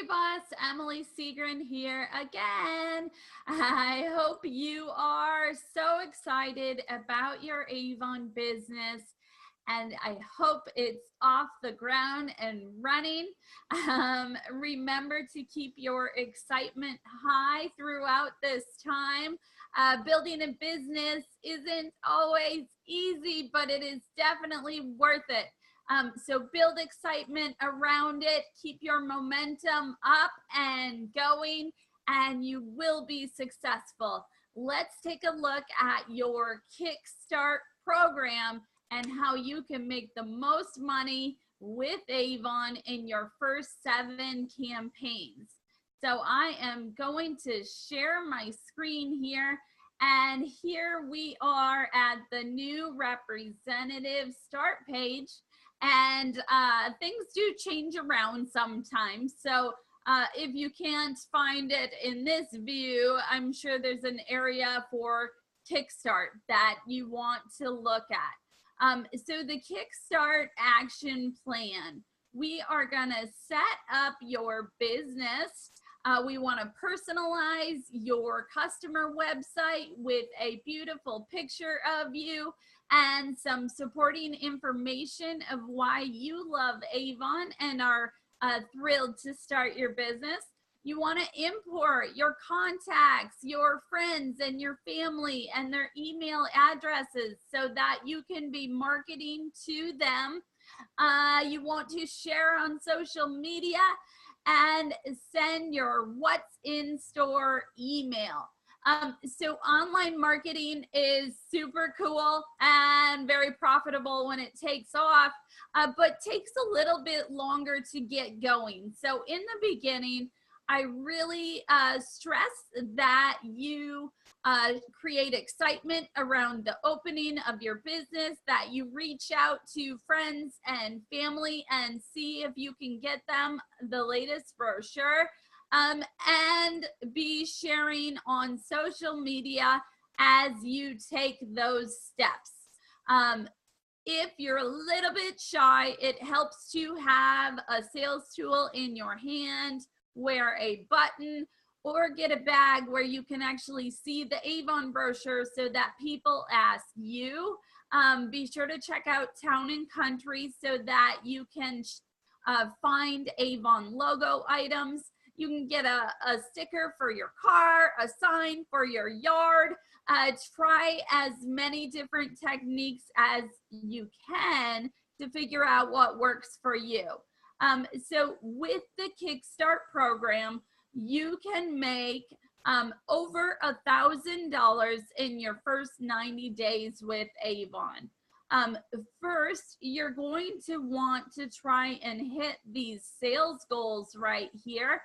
Hey boss, Emily Segrin here again. I hope you are so excited about your Avon business and I hope it's off the ground and running. Remember to keep your excitement high throughout this time. Building a business isn't always easy, but it is definitely worth it. So build excitement around it, keep your momentum up and going, and you will be successful. Let's take a look at your Kickstart program and how you can make the most money with Avon in your first 7 campaigns. So I am going to share my screen here. And here we are at the new representative start page. And things do change around sometimes. So if you can't find it in this view, I'm sure there's an area for Kickstart that you want to look at. So the Kickstart action plan, we are gonna set up your business. We want to personalize your customer website with a beautiful picture of you and some supporting information of why you love Avon and are thrilled to start your business. You want to import your contacts, your friends, and your family and their email addresses so that you can be marketing to them. You want to share on social media and send your what's in store email. So online marketing is super cool and very profitable when it takes off, but takes a little bit longer to get going. So in the beginning, I really stress that you create excitement around the opening of your business, that you reach out to friends and family and see if you can get them the latest brochure, and be sharing on social media as you take those steps. If you're a little bit shy, it helps to have a sales tool in your hand, wear a button, or get a bag where you can actually see the Avon brochure so that people ask you. Be sure to check out Town and Country so that you can find Avon logo items. You can get a sticker for your car, a sign for your yard. Try as many different techniques as you can to figure out what works for you. So with the Kickstart program, you can make over $1,000 in your first 90 days with Avon. First, you're going to want to try and hit these sales goals right here.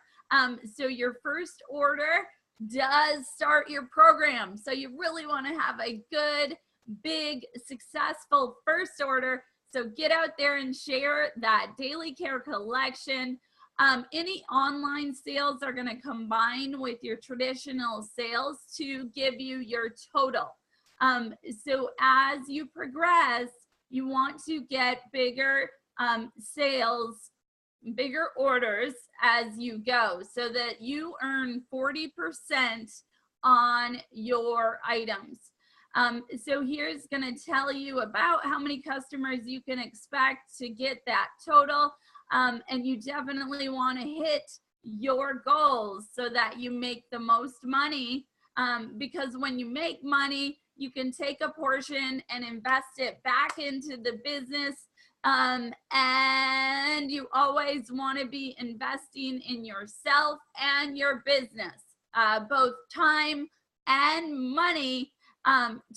So your first order does start your program. So you really want to have a good, big, successful first order. So get out there and share that daily care collection. Any online sales are going to combine with your traditional sales to give you your total. So as you progress, you want to get bigger sales, bigger orders as you go so that you earn 40% on your items. So here's going to tell you about how many customers you can expect to get that total. And you definitely want to hit your goals so that you make the most money, because when you make money, you can take a portion and invest it back into the business. And you always want to be investing in yourself and your business, both time and money,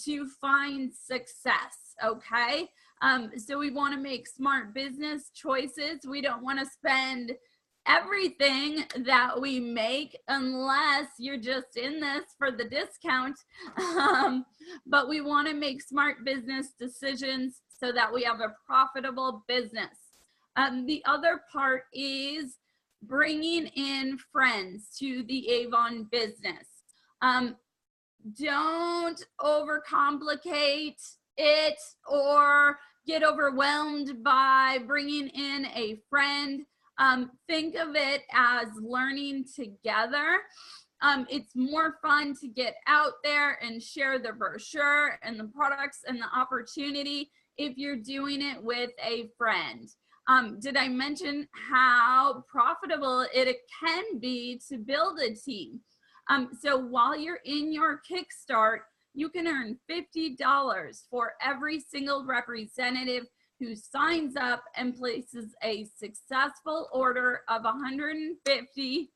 to find success. Okay. So we want to make smart business choices. We don't want to spend everything that we make unless you're just in this for the discount. But we want to make smart business decisions so that we have a profitable business. The other part is bringing in friends to the Avon business. Don't overcomplicate it or get overwhelmed by bringing in a friend. Think of it as learning together. It's more fun to get out there and share the brochure and the products and the opportunity if you're doing it with a friend. Did I mention how profitable it can be to build a team? So while you're in your Kickstart, you can earn $50 for every single representative who signs up and places a successful order of 150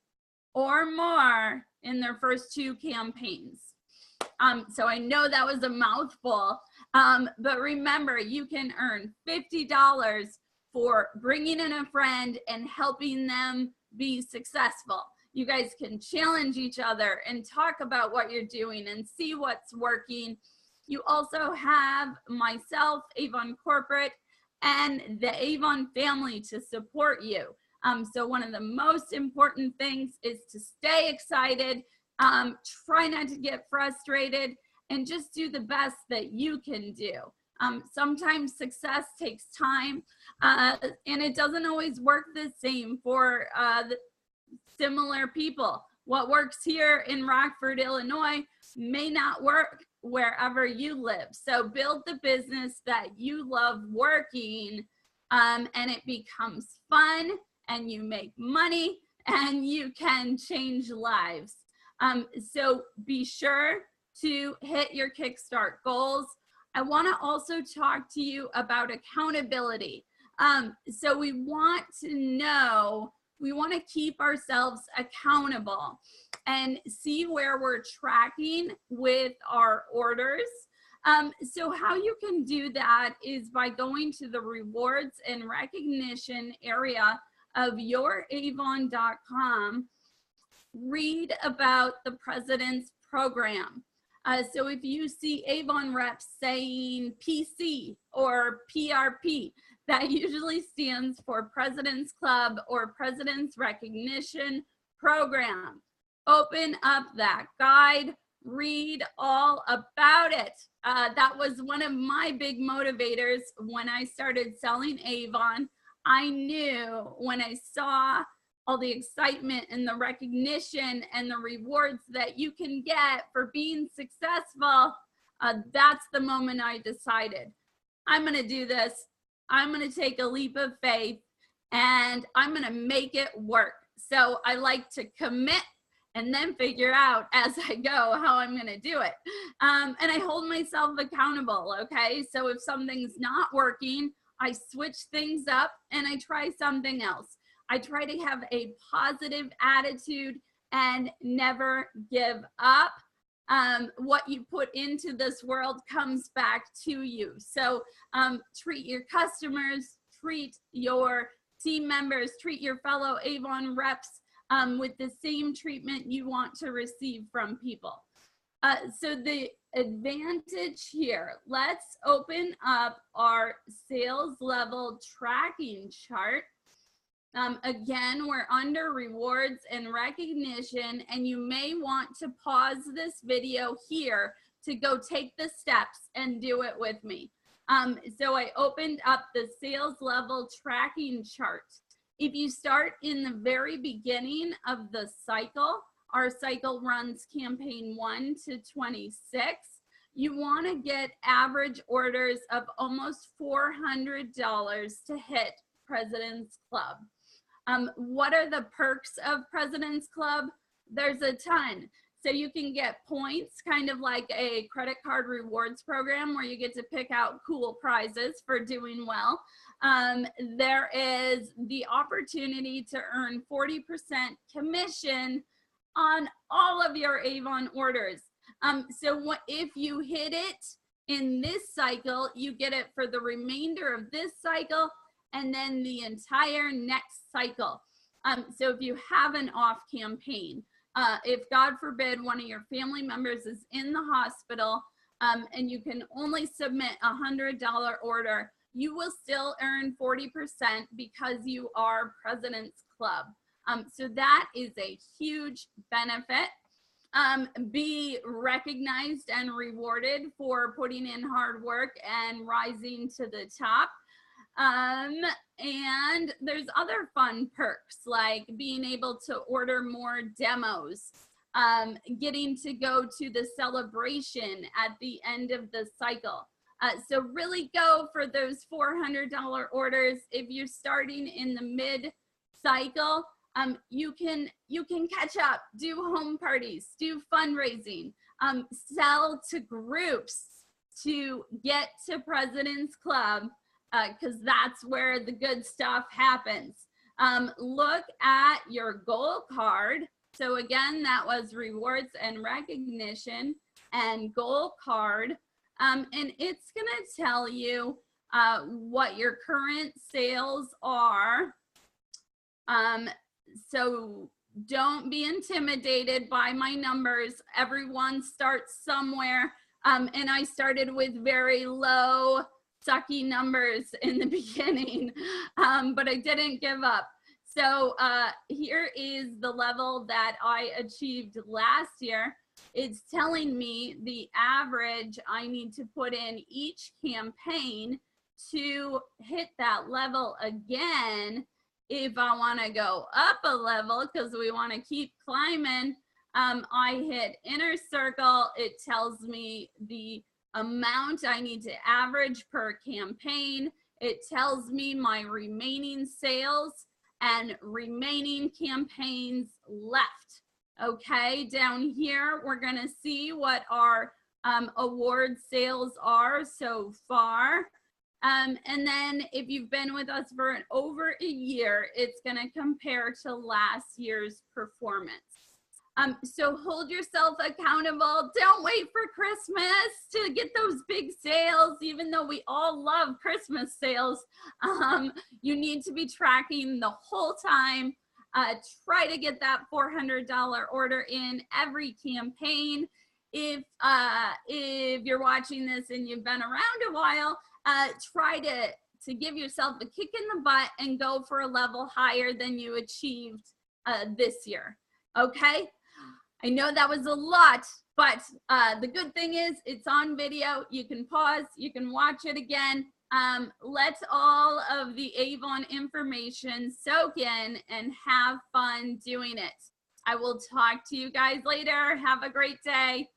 or more in their first 2 campaigns. So I know that was a mouthful, but remember, you can earn $50 for bringing in a friend and helping them be successful. You guys can challenge each other and talk about what you're doing and see what's working. You also have myself, Avon Corporate, and the Avon family to support you. So one of the most important things is to stay excited, try not to get frustrated, and just do the best that you can do. Sometimes success takes time, and it doesn't always work the same for similar people. What works here in Rockford, Illinois may not work wherever you live. So build the business that you love working, and it becomes fun, and you make money, and you can change lives. So be sure to hit your Kickstart goals. I want to also talk to you about accountability. So we want to know, we want to keep ourselves accountable and see where we're tracking with our orders. So how you can do that is by going to the rewards and recognition area of youravon.com. Read about the President's Program. So if you see Avon reps saying PC or PRP, that usually stands for President's Club or President's Recognition Program. Open up that guide, read all about it. That was one of my big motivators when I started selling Avon. I knew when I saw all the excitement and the recognition and the rewards that you can get for being successful, that's the moment I decided, I'm gonna do this. I'm gonna take a leap of faith and I'm gonna make it work. So I like to commit and then figure out as I go how I'm gonna do it. And I hold myself accountable, okay? So if something's not working, I switch things up and I try something else. I try to have a positive attitude and never give up. What you put into this world comes back to you. So treat your customers, treat your team members, treat your fellow Avon reps with the same treatment you want to receive from people. So the advantage here, let's open up our sales level tracking chart. Again, we're under rewards and recognition, and you may want to pause this video here to go take the steps and do it with me. So I opened up the sales level tracking chart. If you start in the very beginning of the cycle, our cycle runs campaign 1 to 26. You want to get average orders of almost $400 to hit President's Club. What are the perks of President's Club? There's a ton. So you can get points, kind of like a credit card rewards program where you get to pick out cool prizes for doing well. There is the opportunity to earn 40% commission on all of your Avon orders. So if you hit it in this cycle, you get it for the remainder of this cycle and then the entire next cycle. So if you have an off campaign, if God forbid one of your family members is in the hospital and you can only submit a $100 order, you will still earn 40% because you are President's Club. So that is a huge benefit. Be recognized and rewarded for putting in hard work and rising to the top. And there's other fun perks like being able to order more demos, getting to go to the celebration at the end of the cycle. So really go for those $400 orders. If you're starting in the mid cycle, you can catch up, do home parties, do fundraising, sell to groups to get to President's Club, because that's where the good stuff happens. Look at your goal card. So again, that was rewards and recognition and goal card. And it's gonna tell you what your current sales are. So don't be intimidated by my numbers. Everyone starts somewhere. And I started with very low, sucky numbers in the beginning, but I didn't give up. So here is the level that I achieved last year. It's telling me the average I need to put in each campaign to hit that level again. If I want to go up a level, because we want to keep climbing, I hit inner circle. It tells me the amount I need to average per campaign. It tells me my remaining sales and remaining campaigns left. Okay, down here, we're going to see what our award sales are so far. And then if you've been with us for over a year, it's going to compare to last year's performance. So hold yourself accountable. Don't wait for Christmas to get those big sales, even though we all love Christmas sales. You need to be tracking the whole time. Try to get that $400 order in every campaign. If you're watching this and you've been around a while, try to give yourself a kick in the butt and go for a level higher than you achieved this year. Okay, I know that was a lot, but the good thing is it's on video. You can pause, you can watch it again. Let all of the Avon information soak in and have fun doing it. I will talk to you guys later. Have a great day.